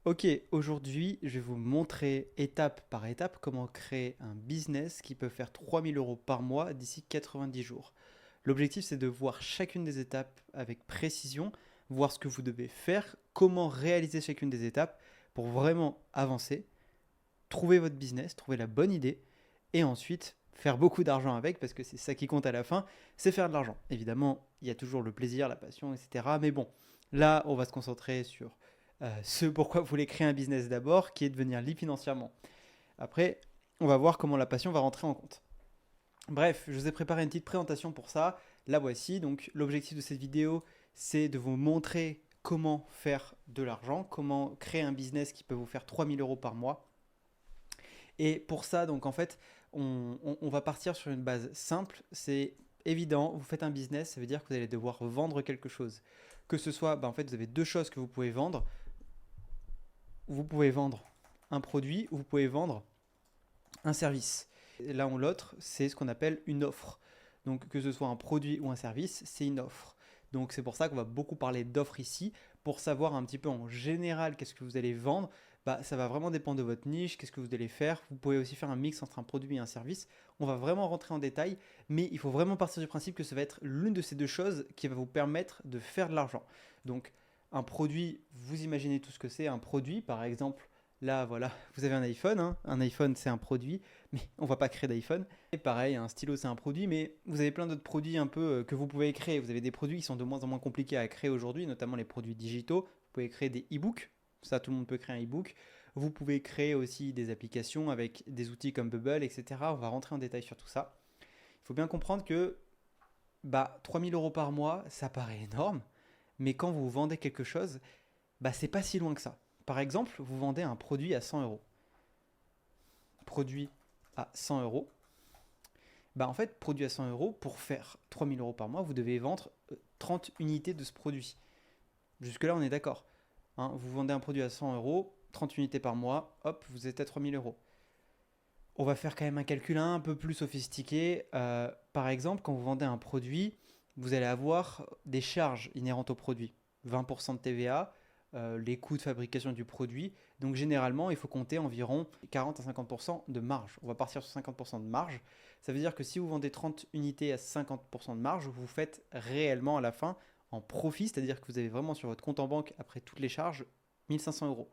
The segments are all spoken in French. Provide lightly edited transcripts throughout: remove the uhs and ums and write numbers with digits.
Ok, aujourd'hui, je vais vous montrer étape par étape comment créer un business qui peut faire 3 000 € par mois d'ici 90 jours. L'objectif, c'est de voir chacune des étapes avec précision, voir ce que vous devez faire, comment réaliser chacune des étapes pour vraiment avancer, trouver votre business, trouver la bonne idée et ensuite faire beaucoup d'argent avec parce que c'est ça qui compte à la fin, c'est faire de l'argent. Évidemment, il y a toujours le plaisir, la passion, etc. Mais bon, là, on va se concentrer sur ce pourquoi vous voulez créer un business d'abord, qui est de devenir libre financièrement. Après, on va voir comment la passion va rentrer en compte. Bref, je vous ai préparé une petite présentation pour ça. La voici. Donc, l'objectif de cette vidéo, c'est de vous montrer comment faire de l'argent, comment créer un business qui peut vous faire 3 000 € par mois. Et pour ça, donc en fait, on va partir sur une base simple. C'est évident, vous faites un business, ça veut dire que vous allez devoir vendre quelque chose. Que ce soit, en fait, vous avez deux choses que vous pouvez vendre. Vous pouvez vendre un produit ou vous pouvez vendre un service. L'un ou l'autre, c'est ce qu'on appelle une offre. Donc que ce soit un produit ou un service, c'est une offre. Donc c'est pour ça qu'on va beaucoup parler d'offres ici, pour savoir un petit peu en général qu'est-ce que vous allez vendre. Ça va vraiment dépendre de votre niche, qu'est-ce que vous allez faire. Vous pouvez aussi faire un mix entre un produit et un service. On va vraiment rentrer en détail, mais il faut vraiment partir du principe que ça va être l'une de ces deux choses qui va vous permettre de faire de l'argent. Donc un produit, vous imaginez tout ce que c'est un produit, par exemple. Là, voilà, vous avez un iPhone. Hein. Un iPhone, c'est un produit, mais on ne va pas créer d'iPhone. Et pareil, un stylo, c'est un produit, mais vous avez plein d'autres produits un peu que vous pouvez créer. Vous avez des produits qui sont de moins en moins compliqués à créer aujourd'hui, notamment les produits digitaux. Vous pouvez créer des e-books. Ça, tout le monde peut créer un e-book. Vous pouvez créer aussi des applications avec des outils comme Bubble, etc. On va rentrer en détail sur tout ça. Il faut bien comprendre que 3 000 € par mois, ça paraît énorme, mais quand vous vendez quelque chose, c'est pas si loin que ça. Par exemple, vous vendez un produit à 100 euros. Produit à 100 euros. En fait, produit à 100 euros, pour faire 3 000 € par mois, vous devez vendre 30 unités de ce produit. Jusque-là, on est d'accord. Hein, vous vendez un produit à 100 euros, 30 unités par mois, hop, vous êtes à 3 000 €. On va faire quand même un calcul un peu plus sophistiqué. Par exemple, quand vous vendez un produit, vous allez avoir des charges inhérentes au produit. 20% de TVA, les coûts de fabrication du produit. Donc généralement, il faut compter environ 40 à 50% de marge. On va partir sur 50% de marge. Ça veut dire que si vous vendez 30 unités à 50% de marge, vous faites réellement à la fin en profit, c'est-à-dire que vous avez vraiment sur votre compte en banque, après toutes les charges, 1 500 euros.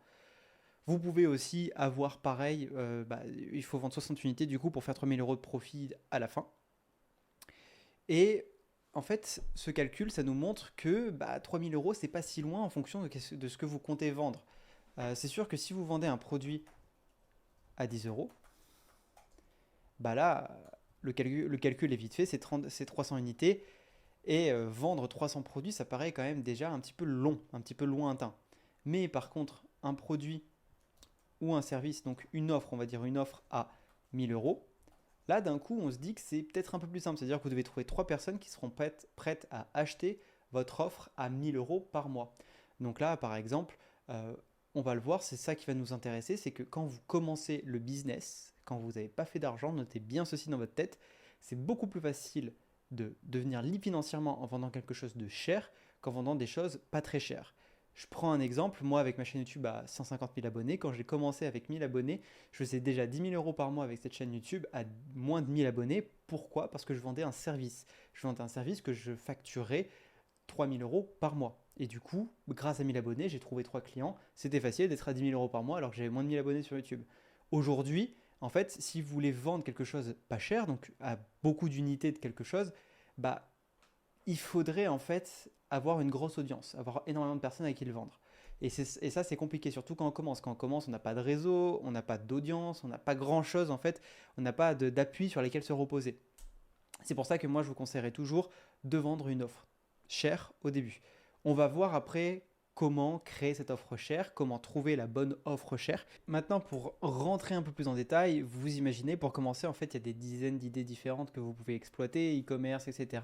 Vous pouvez aussi avoir pareil, il faut vendre 60 unités du coup pour faire 3 000 € de profit à la fin. Et en fait, ce calcul, ça nous montre que 3 000 € c'est pas si loin en fonction de ce que vous comptez vendre. C'est sûr que si vous vendez un produit à 10 euros, là, le calcul est vite fait, c'est 300 unités. Et vendre 300 produits, ça paraît quand même déjà un petit peu long, un petit peu lointain. Mais par contre, un produit ou un service, donc une offre, on va dire une offre à 1 000 €, là d'un coup on se dit que c'est peut-être un peu plus simple, c'est-à-dire que vous devez trouver 3 personnes qui seront prêtes à acheter votre offre à 1 000 € par mois. Donc là par exemple, on va le voir, c'est ça qui va nous intéresser, c'est que quand vous commencez le business, quand vous n'avez pas fait d'argent, notez bien ceci dans votre tête, c'est beaucoup plus facile de devenir libre financièrement en vendant quelque chose de cher qu'en vendant des choses pas très chères. Je prends un exemple, moi avec ma chaîne YouTube à 150 000 abonnés, quand j'ai commencé avec 1000 abonnés, je faisais déjà 10 000 € par mois avec cette chaîne YouTube à moins de 1000 abonnés. Pourquoi? Parce que je vendais un service. Je vendais un service que je facturais 3 000 € par mois. Et du coup, grâce à 1000 abonnés, j'ai trouvé 3 clients. C'était facile d'être à 10 000 € par mois alors que j'avais moins de 1000 abonnés sur YouTube. Aujourd'hui, en fait, si vous voulez vendre quelque chose pas cher, donc à beaucoup d'unités de quelque chose, bah, il faudrait en fait avoir une grosse audience, avoir énormément de personnes à qui le vendre. Et ça, c'est compliqué, surtout quand on commence. Quand on commence, on n'a pas de réseau, on n'a pas d'audience, on n'a pas grand-chose en fait, on n'a pas d'appui sur lesquels se reposer. C'est pour ça que moi, je vous conseillerais toujours de vendre une offre chère au début. On va voir après comment créer cette offre chère, comment trouver la bonne offre chère. Maintenant, pour rentrer un peu plus en détail, vous imaginez, pour commencer, en fait, il y a des dizaines d'idées différentes que vous pouvez exploiter, e-commerce, etc.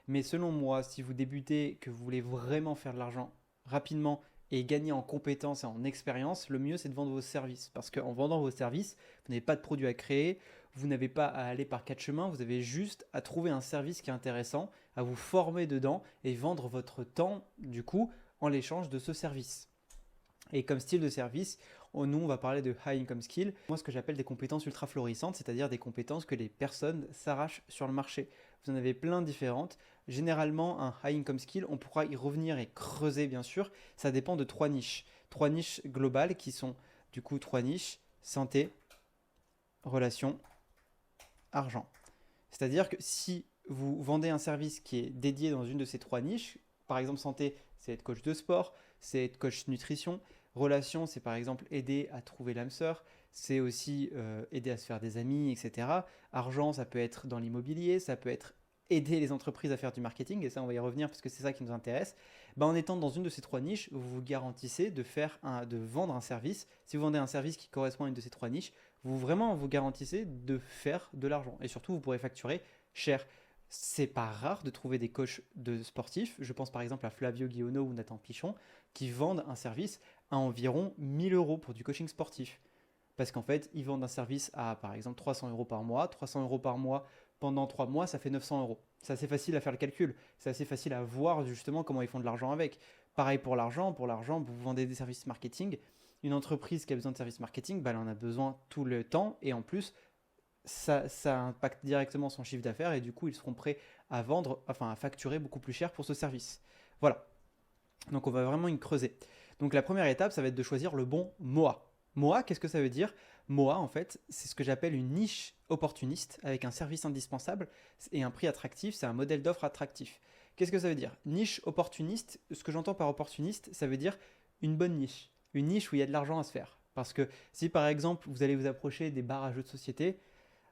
Mais selon moi, si vous débutez, que vous voulez vraiment faire de l'argent rapidement et gagner en compétences et en expérience, le mieux c'est de vendre vos services. Parce qu'en vendant vos services, vous n'avez pas de produit à créer, vous n'avez pas à aller par quatre chemins, vous avez juste à trouver un service qui est intéressant, à vous former dedans et vendre votre temps, du coup, en l'échange de ce service. Et comme style de service, nous, on va parler de high income skill. Moi, ce que j'appelle des compétences ultra florissantes, c'est-à-dire des compétences que les personnes s'arrachent sur le marché. Vous en avez plein de différentes. Généralement, un high income skill, on pourra y revenir et creuser, bien sûr. Ça dépend de trois niches. Trois niches globales qui sont, du coup, trois niches: santé, relations, argent. C'est-à-dire que si vous vendez un service qui est dédié dans une de ces trois niches, par exemple santé, c'est être coach de sport, c'est être coach nutrition. Relation, c'est par exemple aider à trouver l'âme sœur, c'est aussi aider à se faire des amis, etc. Argent, ça peut être dans l'immobilier, ça peut être aider les entreprises à faire du marketing, et ça on va y revenir parce que c'est ça qui nous intéresse. Ben, en étant dans une de ces trois niches, vous vous garantissez de vendre un service. Si vous vendez un service qui correspond à une de ces trois niches, vous garantissez de faire de l'argent. Et surtout, vous pourrez facturer cher. C'est pas rare de trouver des coachs de sportifs, je pense par exemple à Flavio Guillauno ou Nathan Pichon, qui vendent un service à environ 1000 euros pour du coaching sportif. Parce qu'en fait, ils vendent un service à par exemple 300 euros par mois. 300 euros par mois pendant 3 mois, ça fait 900 euros. C'est assez facile à faire le calcul. C'est assez facile à voir justement comment ils font de l'argent avec. Pareil pour l'argent. Pour l'argent, vous vendez des services marketing. Une entreprise qui a besoin de services marketing, bah, elle en a besoin tout le temps. Et en plus, ça impacte directement son chiffre d'affaires. Et du coup, ils seront prêts à vendre, enfin à facturer beaucoup plus cher pour ce service. Voilà. Donc on va vraiment y creuser. Donc la première étape, ça va être de choisir le bon MOA. MOA, qu'est-ce que ça veut dire? MOA, en fait, c'est ce que j'appelle une niche opportuniste avec un service indispensable et un prix attractif. C'est un modèle d'offre attractif. Qu'est-ce que ça veut dire? Niche opportuniste, ce que j'entends par opportuniste, ça veut dire une bonne niche. Une niche où il y a de l'argent à se faire. Parce que si par exemple vous allez vous approcher des bars à jeux de société,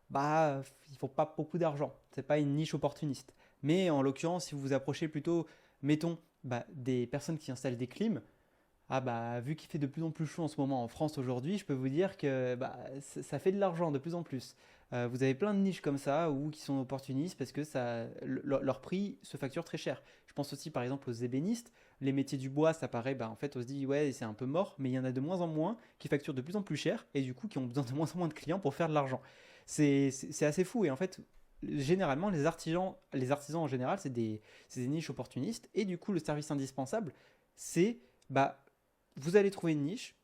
bah il ne faut pas beaucoup d'argent. Ce n'est pas une niche opportuniste. Mais en l'occurrence, si vous vous approchez plutôt, mettons, bah, des personnes qui installent des clims, ah bah vu qu'il fait de plus en plus chaud en ce moment en France aujourd'hui, je peux vous dire que bah, ça fait de l'argent de plus en plus. Vous avez plein de niches comme ça ou qui sont opportunistes parce que leur prix se facture très cher. Je pense aussi par exemple aux ébénistes. Les métiers du bois, ça paraît, bah, en fait on se dit ouais c'est un peu mort, mais il y en a de moins en moins qui facturent de plus en plus cher et du coup qui ont besoin de moins en moins de clients pour faire de l'argent. C'est assez fou et en fait généralement les artisans en général c'est des niches opportunistes et du coup le service indispensable c'est bah, vous allez trouver une niche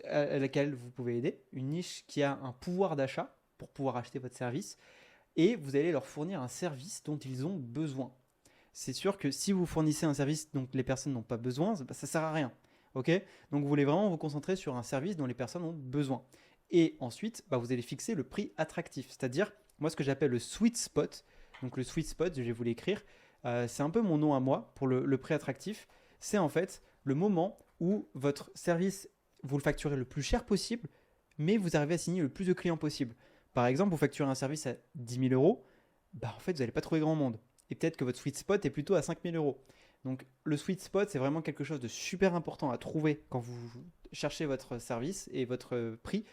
à laquelle vous pouvez aider, une niche qui a un pouvoir d'achat pour pouvoir acheter votre service, et vous allez leur fournir un service dont ils ont besoin. C'est sûr que si vous fournissez un service dont les personnes n'ont pas besoin, bah, ça ne sert à rien. Ok. Donc vous voulez vraiment vous concentrer sur un service dont les personnes ont besoin. Et ensuite, bah, vous allez fixer le prix attractif, c'est-à-dire moi ce que j'appelle le sweet spot. Donc le sweet spot, je vais vous l'écrire, c'est un peu mon nom à moi pour le prix attractif. C'est en fait le moment où votre service, vous le facturez le plus cher possible, mais vous arrivez à signer le plus de clients possible. Par exemple, vous facturez un service à 10 000 euros, bah en fait, vous n'allez pas trouver grand monde. Et peut-être que votre sweet spot est plutôt à 5 000 euros. Donc, le sweet spot, c'est vraiment quelque chose de super important à trouver quand vous cherchez votre service et votre prix.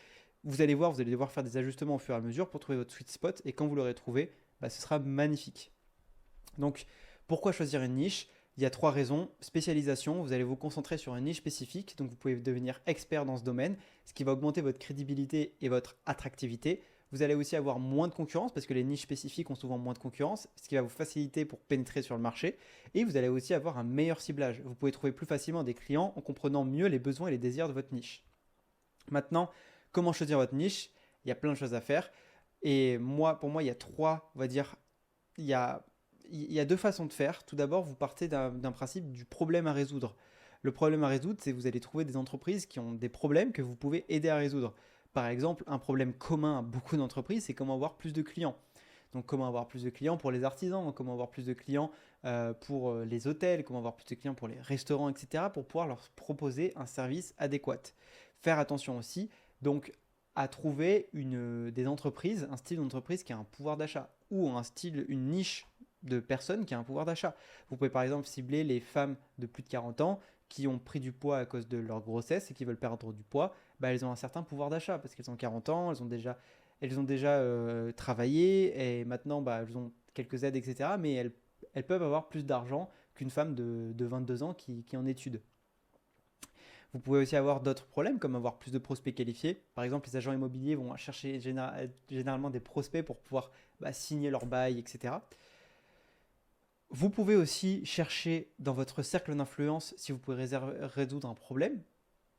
Vous allez voir, vous allez devoir faire des ajustements au fur et à mesure pour trouver votre sweet spot. Et quand vous l'aurez trouvé, bah, ce sera magnifique. Donc, pourquoi choisir une niche? Il y a trois raisons. Spécialisation, vous allez vous concentrer sur une niche spécifique, donc vous pouvez devenir expert dans ce domaine, ce qui va augmenter votre crédibilité et votre attractivité. Vous allez aussi avoir moins de concurrence parce que les niches spécifiques ont souvent moins de concurrence, ce qui va vous faciliter pour pénétrer sur le marché. Et vous allez aussi avoir un meilleur ciblage. Vous pouvez trouver plus facilement des clients en comprenant mieux les besoins et les désirs de votre niche. Maintenant, comment choisir votre niche? Il y a plein de choses à faire. Et pour moi, il y a trois, on va dire, il y a, il y a deux façons de faire. Tout d'abord, vous partez d'un principe du problème à résoudre. Le problème à résoudre, c'est que vous allez trouver des entreprises qui ont des problèmes que vous pouvez aider à résoudre. Par exemple, un problème commun à beaucoup d'entreprises, c'est comment avoir plus de clients. Donc, comment avoir plus de clients pour les artisans, comment avoir plus de clients pour les hôtels, comment avoir plus de clients pour les restaurants, etc., pour pouvoir leur proposer un service adéquat. Faire attention aussi, donc, à trouver des entreprises, un style d'entreprise qui a un pouvoir d'achat ou une niche de personnes qui a un pouvoir d'achat. Vous pouvez par exemple cibler les femmes de plus de 40 ans qui ont pris du poids à cause de leur grossesse et qui veulent perdre du poids. Bah, elles ont un certain pouvoir d'achat parce qu'elles ont 40 ans, elles ont déjà travaillé et maintenant bah, elles ont quelques aides, etc. Mais elles peuvent avoir plus d'argent qu'une femme de 22 ans qui est en études. Vous pouvez aussi avoir d'autres problèmes comme avoir plus de prospects qualifiés. Par exemple, les agents immobiliers vont chercher généralement des prospects pour pouvoir signer leur bail, etc. Vous pouvez aussi chercher dans votre cercle d'influence si vous pouvez résoudre un problème.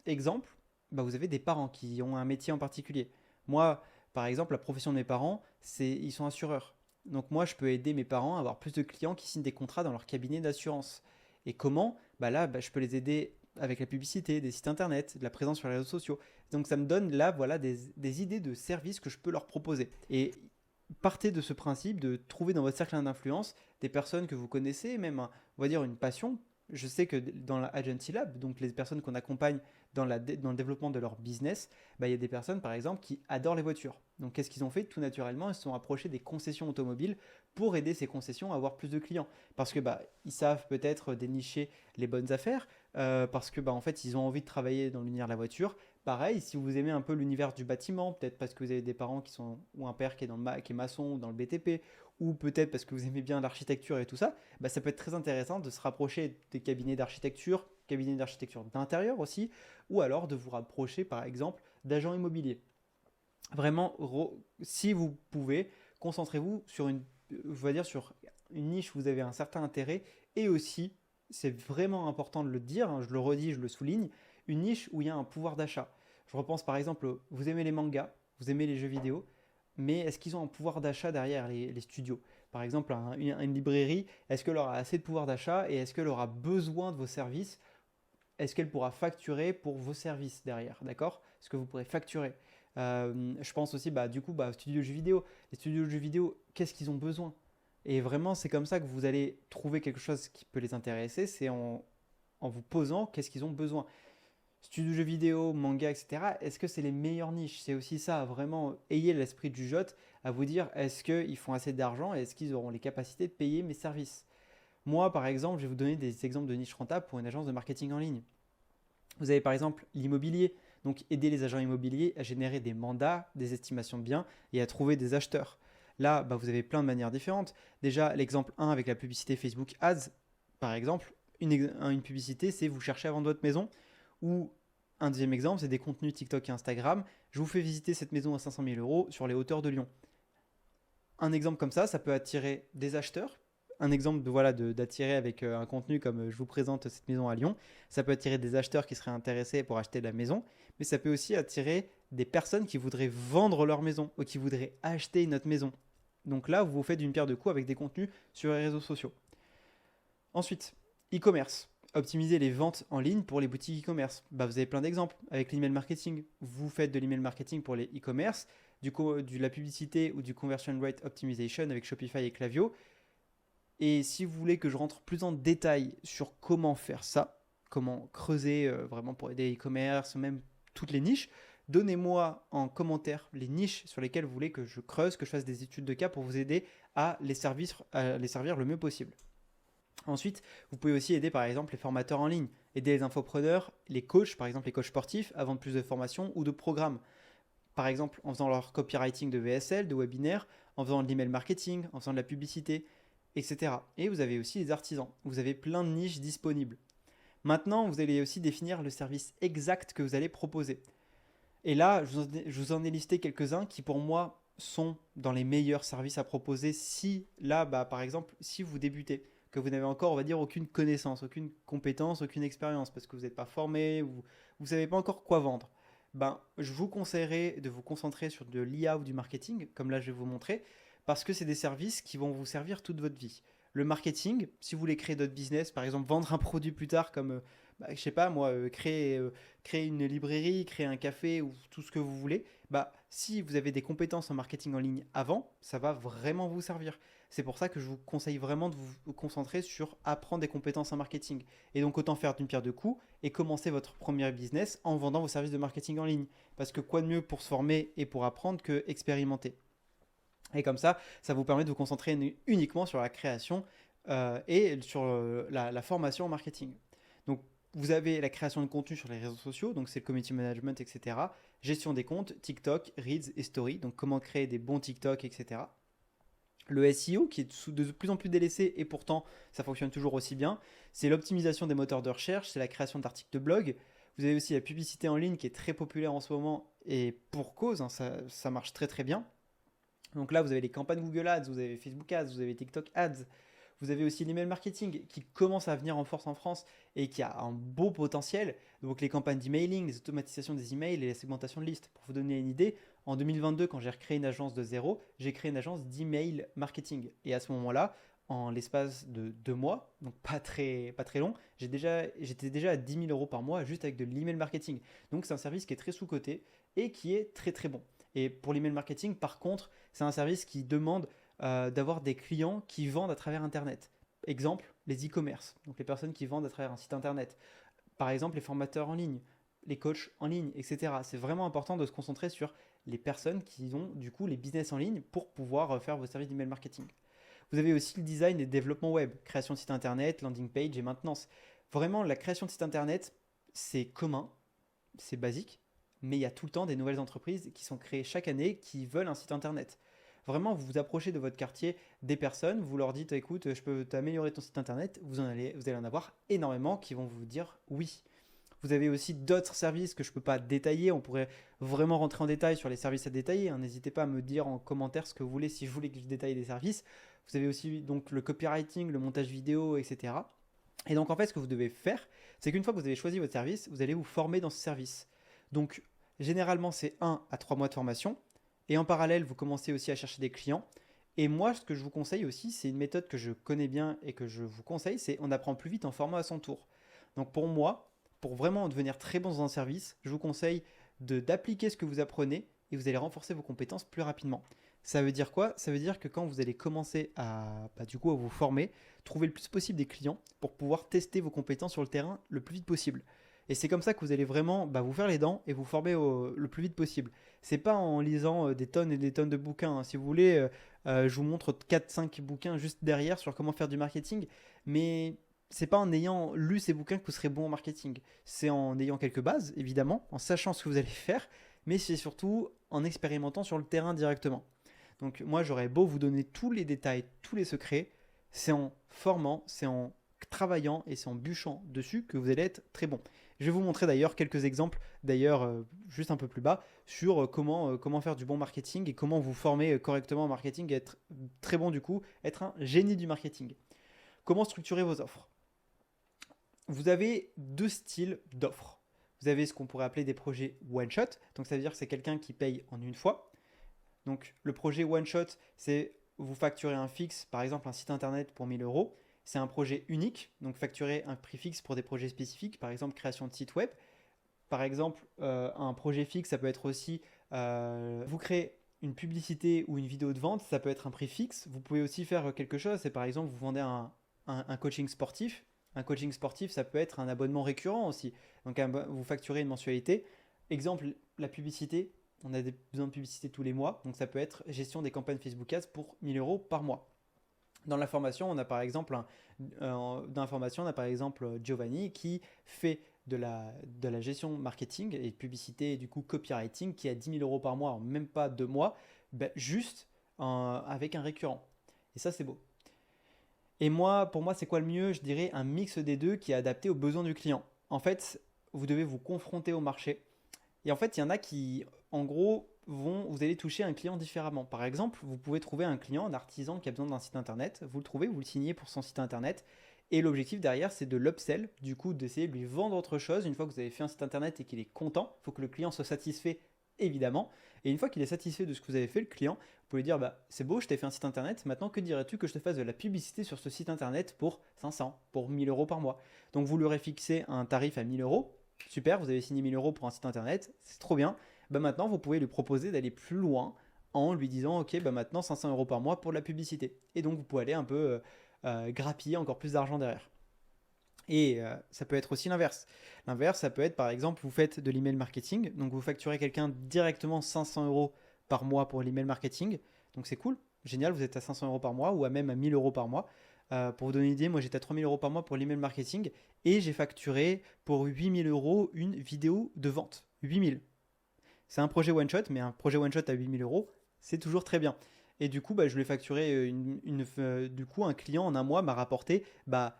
exemple, bah, vous avez des parents qui ont un métier en particulier. Moi, par exemple, la profession de mes parents, ils sont assureurs. Donc moi, je peux aider mes parents à avoir plus de clients qui signent des contrats dans leur cabinet d'assurance. Et comment? Bah là, bah, je peux les aider avec la publicité, des sites internet, de la présence sur les réseaux sociaux. Donc ça me donne là, voilà, des idées de services que je peux leur proposer. Et partez de ce principe de trouver dans votre cercle d'influence des personnes que vous connaissez, même, on va dire, une passion. Je sais que dans la Agency Lab, donc les personnes qu'on accompagne dans le développement de leur business, bah, il y a des personnes, par exemple, qui adorent les voitures. Donc, qu'est-ce qu'ils ont fait? Tout naturellement, ils se sont approchés des concessions automobiles pour aider ces concessions à avoir plus de clients. Parce que bah, ils savent peut-être dénicher les bonnes affaires, parce que bah, en fait, ils ont envie de travailler dans l'univers de la voiture. Pareil, si vous aimez un peu l'univers du bâtiment, peut-être parce que vous avez des parents qui sont, ou un père qui est, qui est maçon ou dans le BTP, ou peut-être parce que vous aimez bien l'architecture et tout ça, bah, ça peut être très intéressant de se rapprocher des cabinets d'architecture d'intérieur aussi, ou alors de vous rapprocher par exemple d'agents immobiliers. Vraiment, si vous pouvez, concentrez-vous sur je vais dire sur une niche où vous avez un certain intérêt et aussi, c'est vraiment important de le dire, hein, je le redis, je le souligne, une niche où il y a un pouvoir d'achat. Je repense par exemple, vous aimez les mangas, vous aimez les jeux vidéo, mais est-ce qu'ils ont un pouvoir d'achat derrière les studios? Par exemple, une librairie, est-ce qu'elle aura assez de pouvoir d'achat et est-ce qu'elle aura besoin de vos services? Est-ce qu'elle pourra facturer pour vos services derrière, d'accord? Est-ce que vous pourrez facturer? Je pense aussi, bah, du coup, bah, studios de jeux vidéo. Les studios de jeux vidéo, qu'est-ce qu'ils ont besoin? Et vraiment, c'est comme ça que vous allez trouver quelque chose qui peut les intéresser, c'est en vous posant qu'est-ce qu'ils ont besoin. Studio de jeux vidéo, manga, etc. Est-ce que c'est les meilleures niches? C'est aussi ça, vraiment, ayez l'esprit du jote à vous dire, est-ce qu'ils font assez d'argent et est-ce qu'ils auront les capacités de payer mes services? Moi, par exemple, je vais vous donner des exemples de niches rentables pour une agence de marketing en ligne. Vous avez par exemple l'immobilier, donc aider les agents immobiliers à générer des mandats, des estimations de biens et à trouver des acheteurs. Là, bah, vous avez plein de manières différentes. Déjà, l'exemple 1 avec la publicité Facebook Ads, par exemple, une publicité, c'est vous cherchez à vendre votre maison. Ou un deuxième exemple, c'est des contenus TikTok et Instagram. Je vous fais visiter cette maison à 500 000 euros sur les hauteurs de Lyon. Un exemple comme ça peut attirer des acheteurs. Un exemple d'attirer avec un contenu comme je vous présente cette maison à Lyon, ça peut attirer des acheteurs qui seraient intéressés pour acheter la maison, mais ça peut aussi attirer des personnes qui voudraient vendre leur maison ou qui voudraient acheter notre maison. Donc là, vous vous faites d'une pierre deux coups avec des contenus sur les réseaux sociaux. Ensuite, e-commerce. Optimiser les ventes en ligne pour les boutiques e-commerce. Bah, vous avez plein d'exemples avec l'email marketing. Vous faites de l'email marketing pour les e-commerce, de la publicité ou du conversion rate optimization avec Shopify et Klaviyo. Et si vous voulez que je rentre plus en détail sur comment faire ça, comment creuser vraiment pour aider e-commerce, même toutes les niches, donnez-moi en commentaire les niches sur lesquelles vous voulez que je creuse, que je fasse des études de cas pour vous aider à les servir le mieux possible. Ensuite, vous pouvez aussi aider par exemple les formateurs en ligne, aider les infopreneurs, les coachs, par exemple les coachs sportifs, à vendre plus de formations ou de programmes. Par exemple, en faisant leur copywriting de VSL, de webinaire, en faisant de l'email marketing, en faisant de la publicité, etc. Et vous avez aussi les artisans. Vous avez plein de niches disponibles. Maintenant, vous allez aussi définir le service exact que vous allez proposer. Et là, je vous en ai listé quelques-uns qui pour moi sont dans les meilleurs services à proposer si là, bah, par exemple, si vous débutez, que vous n'avez encore, on va dire, aucune connaissance, aucune compétence, aucune expérience, parce que vous n'êtes pas formé, ou vous ne savez pas encore quoi vendre. Ben, je vous conseillerais de vous concentrer sur de l'IA ou du marketing, comme là je vais vous montrer, parce que c'est des services qui vont vous servir toute votre vie. Le marketing, si vous voulez créer d'autres business, par exemple vendre un produit plus tard, comme, je sais pas moi, créer une librairie, créer un café ou tout ce que vous voulez, bah, si vous avez des compétences en marketing en ligne avant, ça va vraiment vous servir. C'est pour ça que je vous conseille vraiment de vous concentrer sur apprendre des compétences en marketing. Et donc autant faire d'une pierre deux coups et commencer votre premier business en vendant vos services de marketing en ligne. Parce que quoi de mieux pour se former et pour apprendre que expérimenter. Et comme ça vous permet de vous concentrer uniquement sur la création et sur la formation en marketing. Donc, vous avez la création de contenu sur les réseaux sociaux, donc c'est le community management, etc. Gestion des comptes, TikTok, Reels et Story, donc comment créer des bons TikTok, etc. Le SEO qui est de plus en plus délaissé et pourtant ça fonctionne toujours aussi bien, c'est l'optimisation des moteurs de recherche, c'est la création d'articles de blog. Vous avez aussi la publicité en ligne qui est très populaire en ce moment et pour cause, hein, ça marche très très bien. Donc là, vous avez les campagnes Google Ads, vous avez Facebook Ads, vous avez TikTok Ads, Vous avez aussi l'email marketing qui commence à venir en force en France et qui a un beau potentiel. Donc les campagnes d'emailing, les automatisations des emails et la segmentation de listes. Pour vous donner une idée, en 2022, quand j'ai recréé une agence de zéro, j'ai créé une agence d'email marketing. Et à ce moment-là, en l'espace de 2 mois, donc pas très long, j'étais déjà à 10 000 euros par mois juste avec de l'email marketing. Donc c'est un service qui est très sous-coté et qui est très très bon. Et pour l'email marketing, par contre, c'est un service qui demande d'avoir des clients qui vendent à travers Internet. Exemple, les e-commerce, donc les personnes qui vendent à travers un site Internet. Par exemple, les formateurs en ligne, les coachs en ligne, etc. C'est vraiment important de se concentrer sur les personnes qui ont du coup les business en ligne pour pouvoir faire vos services d'email marketing. Vous avez aussi le design et le développement web, création de site internet, landing page et maintenance. Vraiment, la création de site internet, c'est commun, c'est basique, mais il y a tout le temps des nouvelles entreprises qui sont créées chaque année qui veulent un site internet. Vraiment, vous vous approchez de votre quartier des personnes, vous leur dites écoute, je peux t'améliorer ton site internet, vous allez en avoir énormément qui vont vous dire oui. Vous avez aussi d'autres services que je ne peux pas détailler. On pourrait vraiment rentrer en détail sur les services à détailler. N'hésitez pas à me dire en commentaire ce que vous voulez si vous voulez que je détaille des services. Vous avez aussi donc le copywriting, le montage vidéo, etc. Et donc en fait, ce que vous devez faire, c'est qu'une fois que vous avez choisi votre service, vous allez vous former dans ce service. Donc généralement, c'est 1 à 3 mois de formation. Et en parallèle, vous commencez aussi à chercher des clients. Et moi, ce que je vous conseille aussi, c'est une méthode que je connais bien et que je vous conseille, c'est on apprend plus vite en formant à son tour. Donc pour moi, pour vraiment devenir très bon dans un service, je vous conseille d'appliquer ce que vous apprenez et vous allez renforcer vos compétences plus rapidement. Ça veut dire quoi? Ça veut dire que quand vous allez commencer à vous former, trouver le plus possible des clients pour pouvoir tester vos compétences sur le terrain le plus vite possible. Et c'est comme ça que vous allez vraiment vous faire les dents et vous former le plus vite possible. C'est pas en lisant des tonnes et des tonnes de bouquins. Si vous voulez, je vous montre 4-5 bouquins juste derrière sur comment faire du marketing. Mais c'est pas en ayant lu ces bouquins que vous serez bon en marketing. C'est en ayant quelques bases, évidemment, en sachant ce que vous allez faire, mais c'est surtout en expérimentant sur le terrain directement. Donc moi, j'aurais beau vous donner tous les détails, tous les secrets, c'est en formant, c'est en travaillant et c'est en bûchant dessus que vous allez être très bon. Je vais vous montrer d'ailleurs quelques exemples, juste un peu plus bas, sur comment faire du bon marketing et comment vous former correctement en marketing et être très bon du coup, être un génie du marketing. Comment structurer vos offres? Vous avez 2 styles d'offres. Vous avez ce qu'on pourrait appeler des projets one-shot, donc ça veut dire que c'est quelqu'un qui paye en une fois. Donc le projet one-shot, c'est vous facturez un fixe, par exemple un site internet pour 1000 euros. C'est un projet unique, donc facturer un prix fixe pour des projets spécifiques, par exemple création de site web. Par exemple, un projet fixe, ça peut être aussi, vous créez une publicité ou une vidéo de vente, ça peut être un prix fixe. Vous pouvez aussi faire quelque chose, c'est par exemple, vous vendez un coaching sportif. Un coaching sportif, ça peut être un abonnement récurrent aussi. Donc vous facturez une mensualité. Exemple, la publicité, on a besoin de publicité tous les mois, donc ça peut être gestion des campagnes Facebook Ads pour 1000 euros par mois. Dans la formation, on a par exemple Giovanni qui fait de la gestion marketing et publicité et du coup copywriting qui a 10 000 euros par mois en même pas 2 mois, juste avec un récurrent. Et ça, c'est beau. Et moi, pour moi, c'est quoi le mieux? Je dirais un mix des deux qui est adapté aux besoins du client. En fait, vous devez vous confronter au marché. Et en fait, il y en a qui, en gros, vous allez toucher un client différemment. Par exemple, vous pouvez trouver un client, un artisan qui a besoin d'un site internet. Vous le trouvez, vous le signez pour son site internet. Et l'objectif derrière, c'est de l'upsell, du coup, d'essayer de lui vendre autre chose. Une fois que vous avez fait un site internet et qu'il est content, il faut que le client soit satisfait, évidemment. Et une fois qu'il est satisfait de ce que vous avez fait, le client, vous pouvez lui dire c'est beau, je t'ai fait un site internet. Maintenant, que dirais-tu que je te fasse de la publicité sur ce site internet pour 500, pour 1000 euros par mois? Donc, vous lui aurez fixé un tarif à 1000 euros. Super, vous avez signé 1000 euros pour un site internet, c'est trop bien. Maintenant, vous pouvez lui proposer d'aller plus loin en lui disant ok, maintenant 500 euros par mois pour la publicité. Et donc, vous pouvez aller un peu grappiller encore plus d'argent derrière. Et ça peut être aussi l'inverse. L'inverse, ça peut être par exemple, vous faites de l'email marketing, donc vous facturez quelqu'un directement 500 euros par mois pour l'email marketing. Donc c'est cool, génial, vous êtes à 500 euros par mois ou à même à 1000 euros par mois. Pour vous donner une idée, moi j'étais à 3000 euros par mois pour l'email marketing et j'ai facturé pour 8000 euros une vidéo de vente. 8000. C'est un projet one shot, mais un projet one shot à 8000 euros, c'est toujours très bien. Et du coup, je lui ai facturé du coup, un client en un mois m'a rapporté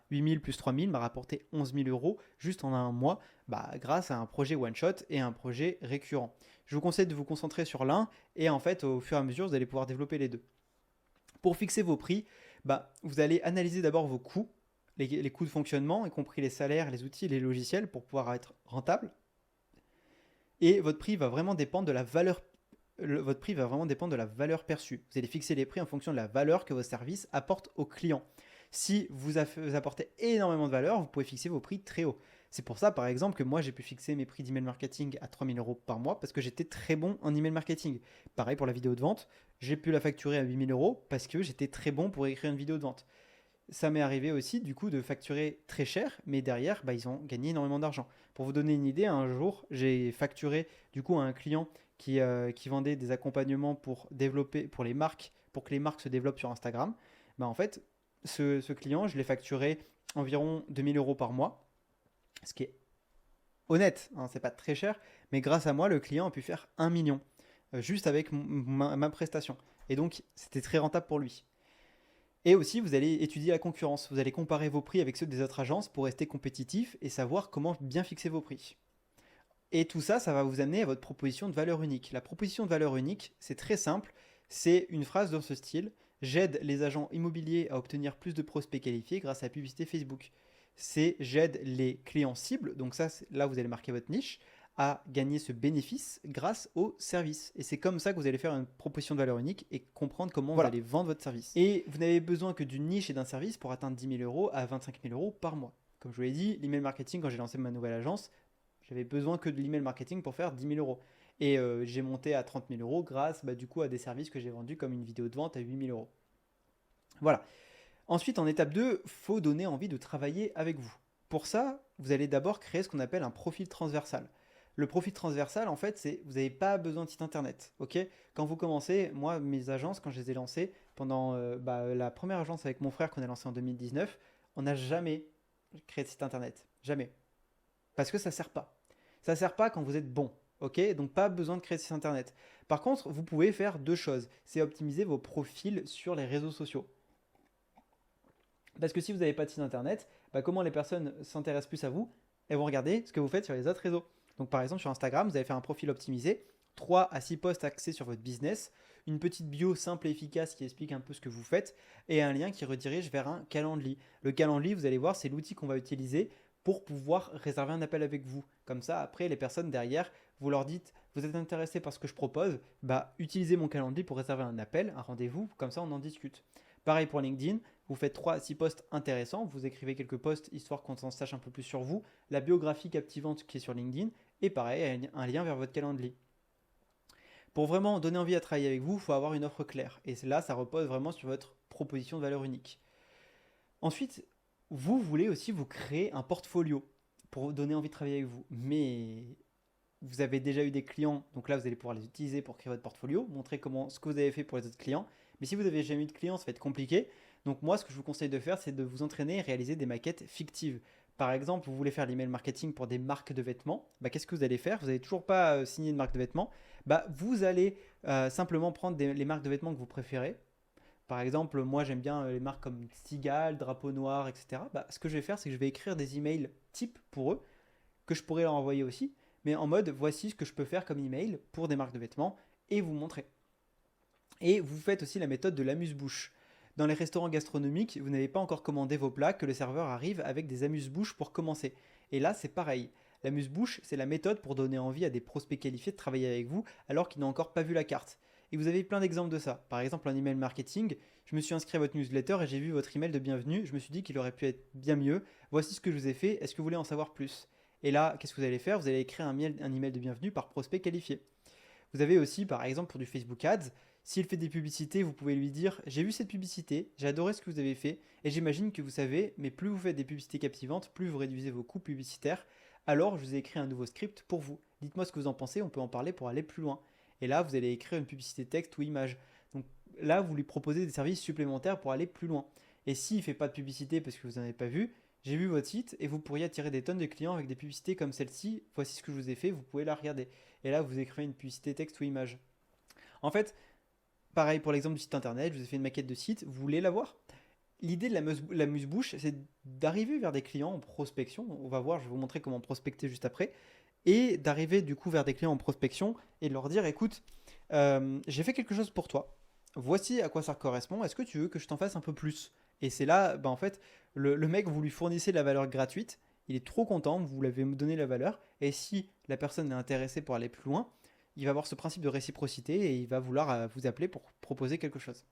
8000 plus 3000, m'a rapporté 11 000 euros juste en un mois grâce à un projet one shot et un projet récurrent. Je vous conseille de vous concentrer sur l'un et en fait, au fur et à mesure, vous allez pouvoir développer les deux. Pour fixer vos prix, Vous allez analyser d'abord vos coûts, les coûts de fonctionnement, y compris les salaires, les outils, les logiciels, pour pouvoir être rentable. Et votre prix va vraiment dépendre de la valeur. Votre prix va vraiment dépendre de la valeur perçue. Vous allez fixer les prix en fonction de la valeur que vos services apportent aux clients. Si vous apportez énormément de valeur, vous pouvez fixer vos prix très haut. C'est pour ça, par exemple, que moi, j'ai pu fixer mes prix d'email marketing à 3 000 euros par mois parce que j'étais très bon en email marketing. Pareil pour la vidéo de vente, j'ai pu la facturer à 8 000 euros parce que j'étais très bon pour écrire une vidéo de vente. Ça m'est arrivé aussi, du coup, de facturer très cher, mais derrière, ils ont gagné énormément d'argent. Pour vous donner une idée, un jour, j'ai facturé, du coup, à un client qui vendait des accompagnements pour développer, pour les marques, pour que les marques se développent sur Instagram. En fait, ce client, je l'ai facturé environ 2 000 euros par mois, ce qui est honnête, hein, c'est pas très cher, mais grâce à moi, le client a pu faire 1 million, juste avec ma prestation. Et donc, c'était très rentable pour lui. Et aussi, vous allez étudier la concurrence. Vous allez comparer vos prix avec ceux des autres agences pour rester compétitif et savoir comment bien fixer vos prix. Et tout ça, ça va vous amener à votre proposition de valeur unique. La proposition de valeur unique, c'est très simple. C'est une phrase dans ce style. J'aide les agents immobiliers à obtenir plus de prospects qualifiés grâce à la publicité Facebook. C'est j'aide les clients cibles, donc ça, là vous allez marquer votre niche, à gagner ce bénéfice grâce au service. Et c'est comme ça que vous allez faire une proposition de valeur unique et comprendre comment vous allez vendre votre service. Et vous n'avez besoin que d'une niche et d'un service pour atteindre 10 000 euros à 25 000 euros par mois. Comme je vous l'ai dit, l'email marketing, quand j'ai lancé ma nouvelle agence, j'avais besoin que de l'email marketing pour faire 10 000 euros. Et j'ai monté à 30 000 euros grâce du coup à des services que j'ai vendus comme une vidéo de vente à 8 000 euros. Voilà. Ensuite, en étape 2, il faut donner envie de travailler avec vous. Pour ça, vous allez d'abord créer ce qu'on appelle un profil transversal. Le profil transversal, en fait, c'est vous n'avez pas besoin de site internet. Ok, quand vous commencez, moi, mes agences, quand je les ai lancées, pendant la première agence avec mon frère qu'on a lancée en 2019, on n'a jamais créé de site internet. Jamais. Parce que ça ne sert pas. Ça ne sert pas quand vous êtes bon. Ok, donc pas besoin de créer de site internet. Par contre, vous pouvez faire deux choses. C'est optimiser vos profils sur les réseaux sociaux. Parce que si vous n'avez pas de site internet, comment les personnes s'intéressent plus à vous? Elles vont regarder ce que vous faites sur les autres réseaux. Donc par exemple sur Instagram, vous allez faire un profil optimisé, 3 à 6 posts axés sur votre business, une petite bio simple et efficace qui explique un peu ce que vous faites et un lien qui redirige vers un Calendly. Le Calendly, vous allez voir, c'est l'outil qu'on va utiliser pour pouvoir réserver un appel avec vous. Comme ça, après, les personnes derrière, vous leur dites, vous êtes intéressé par ce que je propose, utilisez mon Calendly pour réserver un appel, un rendez-vous, comme ça on en discute. Pareil pour LinkedIn, vous faites 3 à 6 posts intéressants, vous écrivez quelques posts histoire qu'on s'en sache un peu plus sur vous, la biographie captivante qui est sur LinkedIn, et pareil, un lien vers votre calendrier. Pour vraiment donner envie à travailler avec vous, il faut avoir une offre claire. Et là, ça repose vraiment sur votre proposition de valeur unique. Ensuite, vous voulez aussi vous créer un portfolio pour donner envie de travailler avec vous. Mais vous avez déjà eu des clients, donc là, vous allez pouvoir les utiliser pour créer votre portfolio, montrer ce que vous avez fait pour les autres clients. Mais si vous n'avez jamais eu de clients, ça va être compliqué. Donc moi, ce que je vous conseille de faire, c'est de vous entraîner et réaliser des maquettes fictives. Par exemple, vous voulez faire l'email marketing pour des marques de vêtements. Qu'est-ce que vous allez faire? Vous n'avez toujours pas signé une marque de vêtements. Vous allez simplement prendre les marques de vêtements que vous préférez. Par exemple, moi j'aime bien les marques comme Stigal, Drapeau Noir, etc. Ce que je vais faire, c'est que je vais écrire des emails types pour eux, que je pourrais leur envoyer aussi, mais en mode voici ce que je peux faire comme email pour des marques de vêtements et vous montrer. Et vous faites aussi la méthode de l'amuse-bouche. Dans les restaurants gastronomiques, vous n'avez pas encore commandé vos plats, que le serveur arrive avec des amuse-bouches pour commencer. Et là, c'est pareil. L'amuse-bouche, c'est la méthode pour donner envie à des prospects qualifiés de travailler avec vous alors qu'ils n'ont encore pas vu la carte. Et vous avez plein d'exemples de ça. Par exemple, en email marketing, je me suis inscrit à votre newsletter et j'ai vu votre email de bienvenue. Je me suis dit qu'il aurait pu être bien mieux. Voici ce que je vous ai fait. Est-ce que vous voulez en savoir plus? Et là, qu'est-ce que vous allez faire? Vous allez écrire un email de bienvenue par prospect qualifié. Vous avez aussi, par exemple, pour du Facebook Ads, s'il fait des publicités, vous pouvez lui dire « J'ai vu cette publicité, j'ai adoré ce que vous avez fait et j'imagine que vous savez, mais plus vous faites des publicités captivantes, plus vous réduisez vos coûts publicitaires. Alors, je vous ai écrit un nouveau script pour vous. Dites-moi ce que vous en pensez, on peut en parler pour aller plus loin. » Et là, vous allez écrire une publicité texte ou image. Donc là, vous lui proposez des services supplémentaires pour aller plus loin. Et s'il ne fait pas de publicité parce que vous n'en avez pas vu, j'ai vu votre site et vous pourriez attirer des tonnes de clients avec des publicités comme celle-ci. Voici ce que je vous ai fait, vous pouvez la regarder. Et là, vous écrivez une publicité texte ou image. En fait, pareil pour l'exemple du site internet, je vous ai fait une maquette de site, vous voulez la voir? L'idée de l'amuse-bouche, c'est d'arriver vers des clients en prospection. On va voir, je vais vous montrer comment prospecter juste après. Et d'arriver du coup vers des clients en prospection et de leur dire écoute, j'ai fait quelque chose pour toi. voici à quoi ça correspond, est-ce que tu veux que je t'en fasse un peu plus? Et c'est là, bah, en fait, le mec, vous lui fournissez de la valeur gratuite, il est trop content, vous l'avez donné la valeur, et si la personne est intéressée pour aller plus loin, il va avoir ce principe de réciprocité et il va vouloir vous appeler pour proposer quelque chose.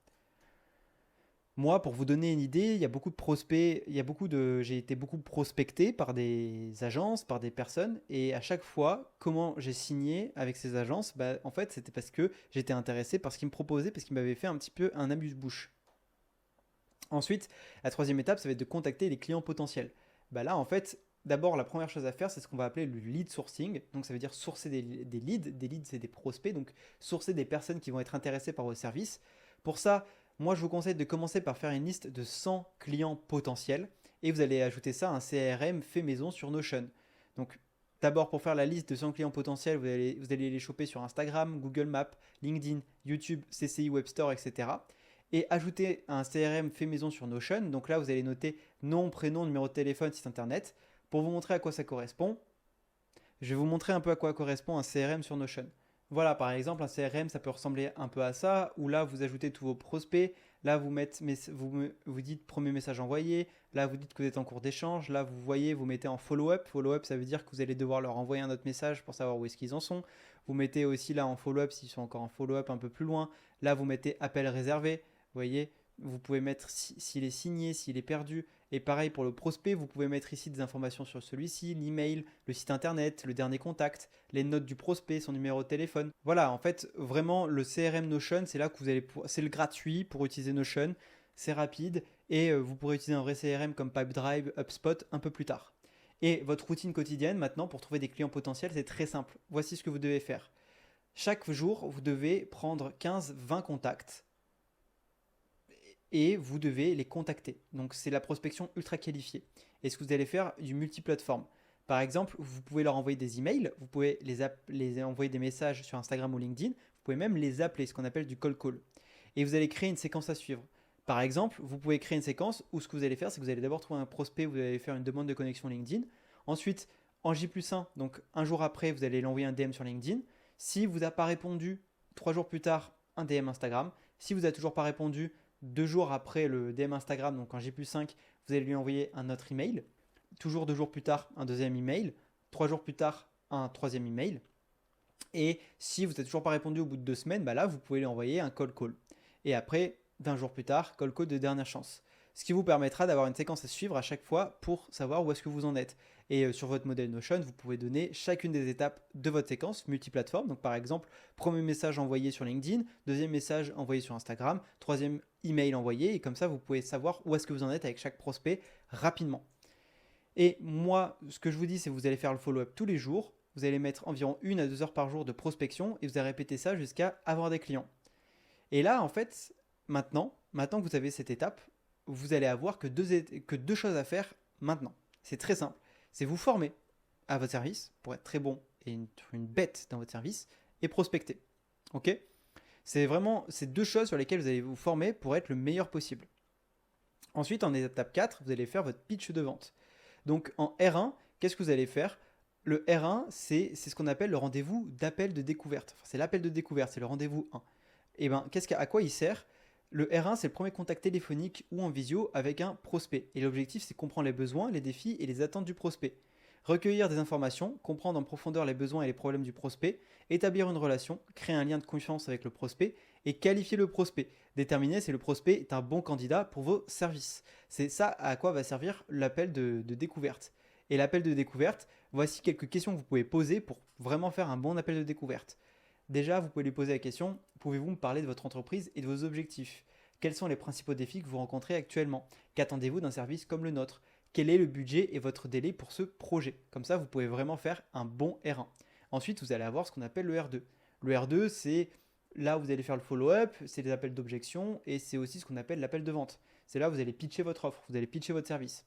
Moi, pour vous donner une idée, il y a beaucoup de prospects, j'ai été beaucoup prospecté par des agences, par des personnes, et à chaque fois, comment j'ai signé avec ces agences, bah, en fait, c'était parce que j'étais intéressé par ce qu'ils me proposaient, parce qu'ils m'avaient fait un petit peu un amuse-bouche. Ensuite, la troisième étape, ça va être de contacter les clients potentiels. Bah là, en fait, d'abord, la première chose à faire, c'est ce qu'on va appeler le lead sourcing. Donc, ça veut dire sourcer des leads. Des leads, c'est des prospects. Donc, sourcer des personnes qui vont être intéressées par vos services. Pour ça, moi, je vous conseille de commencer par faire une liste de 100 clients potentiels. Et vous allez ajouter ça à un CRM fait maison sur Notion. Donc, d'abord, pour faire la liste de 100 clients potentiels, vous allez les choper sur Instagram, Google Maps, LinkedIn, YouTube, CCI Web Store, etc. Et ajouter un CRM fait maison sur Notion. Donc là, vous allez noter nom, prénom, numéro de téléphone, site internet. Pour vous montrer à quoi ça correspond, je vais vous montrer un peu à quoi correspond un CRM sur Notion. Voilà, par exemple, un CRM, ça peut ressembler un peu à ça, où là, vous ajoutez tous vos prospects. Là, vous dites premier message envoyé. Là, vous dites que vous êtes en cours d'échange. Là, vous voyez, vous mettez en follow-up. Follow-up, ça veut dire que vous allez devoir leur envoyer un autre message pour savoir où est-ce qu'ils en sont. Vous mettez aussi là en follow-up s'ils sont encore en follow-up un peu plus loin. Là, vous mettez appel réservé. Vous voyez, vous pouvez mettre s'il est signé, s'il est perdu. Et pareil pour le prospect, vous pouvez mettre ici des informations sur celui-ci, l'email, le site internet, le dernier contact, les notes du prospect, son numéro de téléphone. Voilà, en fait, vraiment, le CRM Notion, c'est là que vous allez c'est le gratuit pour utiliser Notion. C'est rapide et vous pourrez utiliser un vrai CRM comme Pipedrive, HubSpot un peu plus tard. Et votre routine quotidienne maintenant pour trouver des clients potentiels, c'est très simple. Voici ce que vous devez faire. Chaque jour, vous devez prendre 15-20 contacts et vous devez les contacter. Donc c'est la prospection ultra qualifiée. Et ce que vous allez faire du multiplateforme. Par exemple, vous pouvez leur envoyer des emails, vous pouvez les envoyer des messages sur Instagram ou LinkedIn, vous pouvez même les appeler, ce qu'on appelle du cold call. Et vous allez créer une séquence à suivre. Par exemple, vous pouvez créer une séquence où ce que vous allez faire, c'est que vous allez d'abord trouver un prospect, vous allez faire une demande de connexion LinkedIn. Ensuite, en J+1, donc un jour après, vous allez l'envoyer un DM sur LinkedIn. Si vous n'a pas répondu, 3 jours plus tard, un DM Instagram. Si vous n'avez toujours pas répondu, 2 jours après le DM Instagram, donc en J+5, vous allez lui envoyer un autre email. Toujours 2 jours plus tard, un deuxième email. 3 jours plus tard, un troisième email. Et si vous n'avez toujours pas répondu au bout de 2 semaines, bah là, vous pouvez lui envoyer un call call. Et après, d'un jour plus tard, call call de dernière chance. Ce qui vous permettra d'avoir une séquence à suivre à chaque fois pour savoir où est-ce que vous en êtes. Et sur votre modèle Notion, vous pouvez donner chacune des étapes de votre séquence multiplateforme. Donc par exemple, premier message envoyé sur LinkedIn, deuxième message envoyé sur Instagram, troisième email envoyé. Et comme ça, vous pouvez savoir où est-ce que vous en êtes avec chaque prospect rapidement. Et moi, ce que je vous dis, c'est que vous allez faire le follow-up tous les jours. Vous allez mettre environ 1 à 2 heures par jour de prospection et vous allez répéter ça jusqu'à avoir des clients. Et là, en fait, maintenant que vous avez cette étape, vous allez avoir que deux choses à faire maintenant. C'est très simple. C'est vous former à votre service pour être très bon et une bête dans votre service et prospecter. Ok? C'est vraiment ces deux choses sur lesquelles vous allez vous former pour être le meilleur possible. Ensuite, en étape 4, vous allez faire votre pitch de vente. Donc en R1, qu'est-ce que vous allez faire? Le R1, c'est ce qu'on appelle le rendez-vous d'appel de découverte. Enfin, c'est l'appel de découverte, c'est le rendez-vous 1. Et bien, à quoi il sert? Le R1, c'est le premier contact téléphonique ou en visio avec un prospect. Et l'objectif, c'est comprendre les besoins, les défis et les attentes du prospect. Recueillir des informations, comprendre en profondeur les besoins et les problèmes du prospect, établir une relation, créer un lien de confiance avec le prospect et qualifier le prospect. Déterminer si le prospect est un bon candidat pour vos services. C'est ça à quoi va servir l'appel de découverte. Et l'appel de découverte, voici quelques questions que vous pouvez poser pour vraiment faire un bon appel de découverte. Déjà, vous pouvez lui poser la question, pouvez-vous me parler de votre entreprise et de vos objectifs? Quels sont les principaux défis que vous rencontrez actuellement? Qu'attendez-vous d'un service comme le nôtre? Quel est le budget et votre délai pour ce projet? Comme ça, vous pouvez vraiment faire un bon R1. Ensuite, vous allez avoir ce qu'on appelle le R2. Le R2, c'est là où vous allez faire le follow-up, c'est les appels d'objection et c'est aussi ce qu'on appelle l'appel de vente. C'est là où vous allez pitcher votre offre, vous allez pitcher votre service.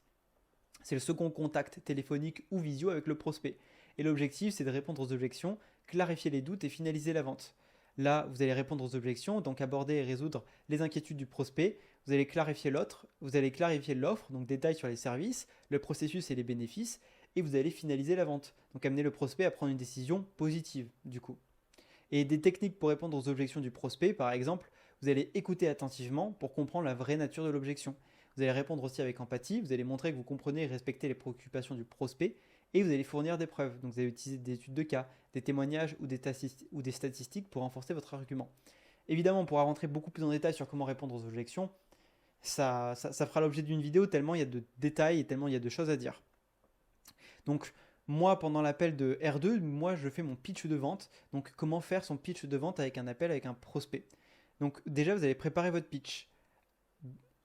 C'est le second contact téléphonique ou visio avec le prospect. Et l'objectif, c'est de répondre aux objections, clarifier les doutes et finaliser la vente. Là, vous allez répondre aux objections, donc aborder et résoudre les inquiétudes du prospect. Vous allez clarifier l'offre, donc détails sur les services, le processus et les bénéfices, et vous allez finaliser la vente. Donc amener le prospect à prendre une décision positive, du coup. Et des techniques pour répondre aux objections du prospect, par exemple, Vous allez écouter attentivement pour comprendre la vraie nature de l'objection. Vous allez répondre aussi avec empathie, vous allez montrer que vous comprenez et respectez les préoccupations du prospect et vous allez fournir des preuves. Donc vous allez utiliser des études de cas, des témoignages ou des statistiques pour renforcer votre argument. Évidemment, on pourra rentrer beaucoup plus en détail sur comment répondre aux objections. Ça fera l'objet d'une vidéo tellement il y a de détails et tellement il y a de choses à dire. Donc moi, pendant l'appel de R2, moi je fais mon pitch de vente. Donc comment faire son pitch de vente avec un appel avec un prospect. Donc déjà, vous allez préparer votre pitch.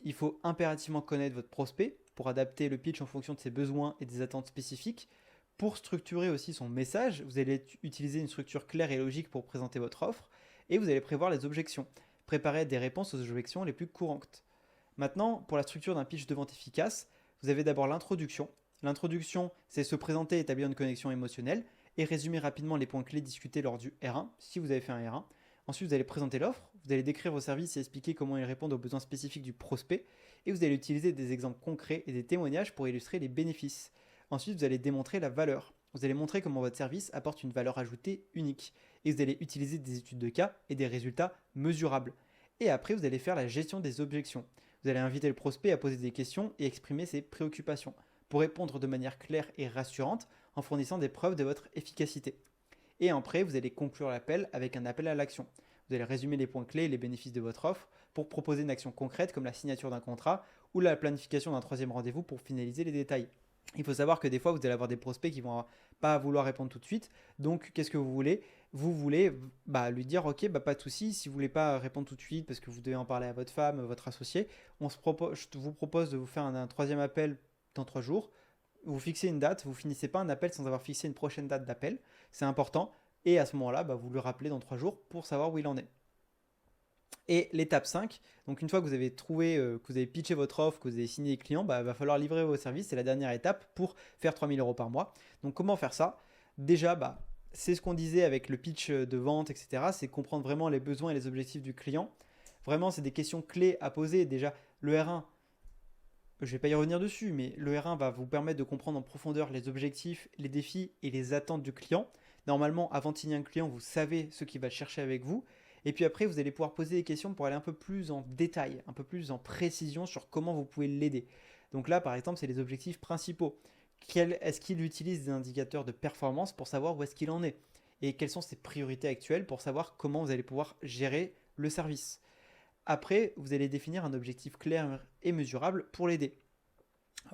Il faut impérativement connaître votre prospect pour adapter le pitch en fonction de ses besoins et des attentes spécifiques. Pour structurer aussi son message, vous allez utiliser une structure claire et logique pour présenter votre offre et vous allez prévoir les objections. Préparer des réponses aux objections les plus courantes. Maintenant, pour la structure d'un pitch de vente efficace, vous avez d'abord l'introduction. L'introduction, c'est se présenter et établir une connexion émotionnelle et résumer rapidement les points clés discutés lors du R1, si vous avez fait un R1. Ensuite, vous allez présenter l'offre, vous allez décrire vos services et expliquer comment ils répondent aux besoins spécifiques du prospect, et vous allez utiliser des exemples concrets et des témoignages pour illustrer les bénéfices. Ensuite, vous allez démontrer la valeur. Vous allez montrer comment votre service apporte une valeur ajoutée unique, et vous allez utiliser des études de cas et des résultats mesurables. Et après, vous allez faire la gestion des objections. Vous allez inviter le prospect à poser des questions et exprimer ses préoccupations, pour répondre de manière claire et rassurante en fournissant des preuves de votre efficacité. Et après, vous allez conclure l'appel avec un appel à l'action. Vous allez résumer les points clés et les bénéfices de votre offre pour proposer une action concrète comme la signature d'un contrat ou la planification d'un troisième rendez-vous pour finaliser les détails. Il faut savoir que des fois, vous allez avoir des prospects qui vont pas vouloir répondre tout de suite. Donc, qu'est-ce que vous voulez? Vous voulez lui dire, ok, pas de souci, si vous voulez pas répondre tout de suite parce que vous devez en parler à votre femme, votre associé, je vous propose de vous faire un troisième appel dans 3 jours. Vous fixez une date, vous finissez pas un appel sans avoir fixé une prochaine date d'appel, c'est important. Et à ce moment-là, vous le rappelez dans 3 jours pour savoir où il en est. Et l'étape 5, donc une fois que vous avez trouvé, que vous avez pitché votre offre, que vous avez signé les clients, il va falloir livrer vos services. C'est la dernière étape pour faire 3 000 € par mois. Donc comment faire ça? Déjà, c'est ce qu'on disait avec le pitch de vente, etc. C'est comprendre vraiment les besoins et les objectifs du client. Vraiment, c'est des questions clés à poser. Déjà, le R1, je ne vais pas y revenir dessus, mais le R1 va vous permettre de comprendre en profondeur les objectifs, les défis et les attentes du client. Normalement, avant de signer un client, vous savez ce qu'il va chercher avec vous. Et puis après, vous allez pouvoir poser des questions pour aller un peu plus en détail, un peu plus en précision sur comment vous pouvez l'aider. Donc là, par exemple, c'est les objectifs principaux. Est-ce qu'il utilise des indicateurs de performance pour savoir où est-ce qu'il en est? Et quelles sont ses priorités actuelles pour savoir comment vous allez pouvoir gérer le service? Après, vous allez définir un objectif clair et mesurable pour l'aider.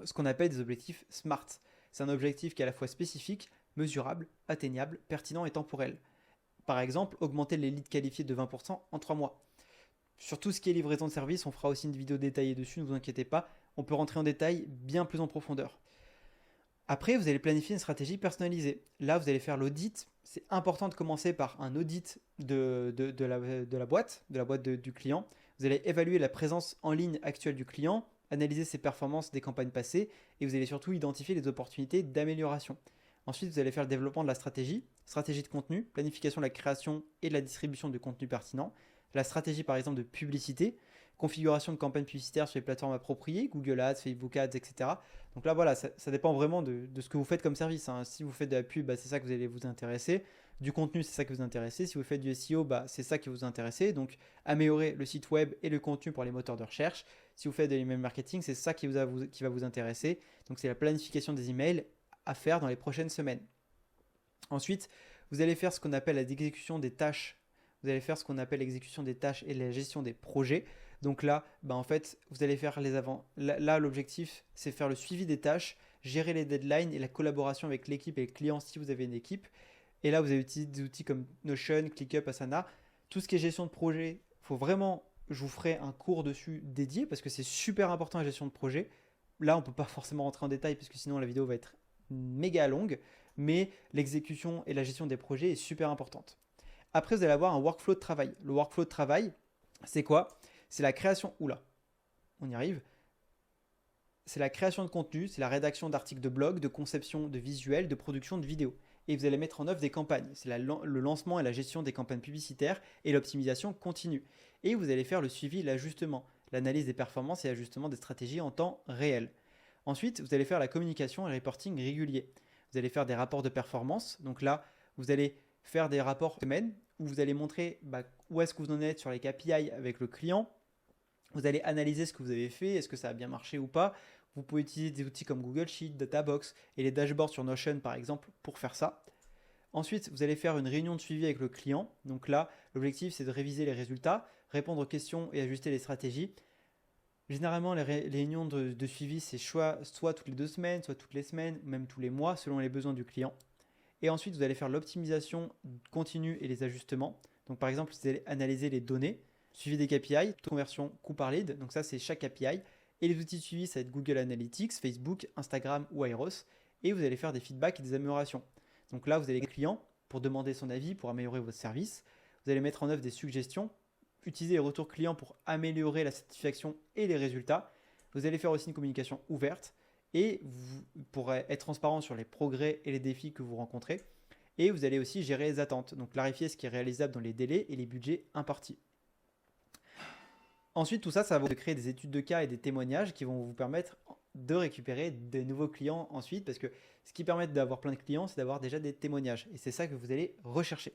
Ce qu'on appelle des objectifs SMART. C'est un objectif qui est à la fois spécifique, mesurable, atteignable, pertinent et temporel. Par exemple, augmenter les leads qualifiés de 20% en 3 mois. Sur tout ce qui est livraison de service, on fera aussi une vidéo détaillée dessus, ne vous inquiétez pas. On peut rentrer en détail bien plus en profondeur. Après, vous allez planifier une stratégie personnalisée. Là, vous allez faire l'audit. C'est important de commencer par un audit de la boîte, du client. Vous allez évaluer la présence en ligne actuelle du client, analyser ses performances des campagnes passées et vous allez surtout identifier les opportunités d'amélioration. Ensuite, vous allez faire le développement de la stratégie de contenu, planification de la création et de la distribution de contenu pertinent, la stratégie par exemple de publicité, configuration de campagnes publicitaires sur les plateformes appropriées, Google Ads, Facebook Ads, etc. Donc là, voilà, ça dépend vraiment de ce que vous faites comme service. Si vous faites de la pub, c'est ça que vous allez vous intéresser. Du contenu, c'est ça qui vous intéresse. Si vous faites du SEO, c'est ça qui vous intéresse. Donc, améliorer le site web et le contenu pour les moteurs de recherche. Si vous faites de l'email marketing, c'est ça qui va vous intéresser. Donc, c'est la planification des emails à faire dans les prochaines semaines. Ensuite, vous allez faire ce qu'on appelle l'exécution des tâches. Vous allez faire ce qu'on appelle l'exécution des tâches et la gestion des projets. Donc là, en fait, vous allez faire les avant. Là, l'objectif, c'est faire le suivi des tâches, gérer les deadlines et la collaboration avec l'équipe et le client si vous avez une équipe. Et là, vous avez utilisé des outils comme Notion, ClickUp, Asana. Tout ce qui est gestion de projet, faut vraiment, je vous ferai un cours dessus dédié parce que c'est super important la gestion de projet. Là, on ne peut pas forcément rentrer en détail parce que sinon la vidéo va être méga longue, mais l'exécution et la gestion des projets est super importante. Après, vous allez avoir un workflow de travail. Le workflow de travail, c'est quoi? C'est la création, on y arrive. C'est la création de contenu, c'est la rédaction d'articles de blog, de conception de visuels, de production de vidéos. Et vous allez mettre en œuvre des campagnes. C'est le lancement et la gestion des campagnes publicitaires et l'optimisation continue. Et vous allez faire le suivi et l'ajustement, l'analyse des performances et l'ajustement des stratégies en temps réel. Ensuite, vous allez faire la communication et le reporting régulier. Vous allez faire des rapports de performance. Donc là, vous allez faire des rapports semaine où vous allez montrer où est-ce que vous en êtes sur les KPI avec le client. Vous allez analyser ce que vous avez fait, est-ce que ça a bien marché ou pas. Vous pouvez utiliser des outils comme Google Sheet, Databox et les dashboards sur Notion par exemple pour faire ça. Ensuite, vous allez faire une réunion de suivi avec le client. Donc là, l'objectif, c'est de réviser les résultats, répondre aux questions et ajuster les stratégies. Généralement, les réunions de suivi, c'est soit toutes les 2 semaines, soit toutes les semaines, même tous les mois, selon les besoins du client. Et ensuite, vous allez faire l'optimisation continue et les ajustements. Donc par exemple, vous allez analyser les données, suivi des KPI, taux de conversion, coût par lead. Donc ça, c'est chaque KPI. Et les outils de suivi, ça va être Google Analytics, Facebook, Instagram ou Aeros. Et vous allez faire des feedbacks et des améliorations. Donc là, vous allez les clients pour demander son avis, pour améliorer votre service. Vous allez mettre en œuvre des suggestions, utiliser les retours clients pour améliorer la satisfaction et les résultats. Vous allez faire aussi une communication ouverte et vous pourrez être transparent sur les progrès et les défis que vous rencontrez. Et vous allez aussi gérer les attentes, donc clarifier ce qui est réalisable dans les délais et les budgets impartis. Ensuite, tout ça, ça va vous créer des études de cas et des témoignages qui vont vous permettre de récupérer des nouveaux clients ensuite, parce que ce qui permet d'avoir plein de clients, c'est d'avoir déjà des témoignages. Et c'est ça que vous allez rechercher.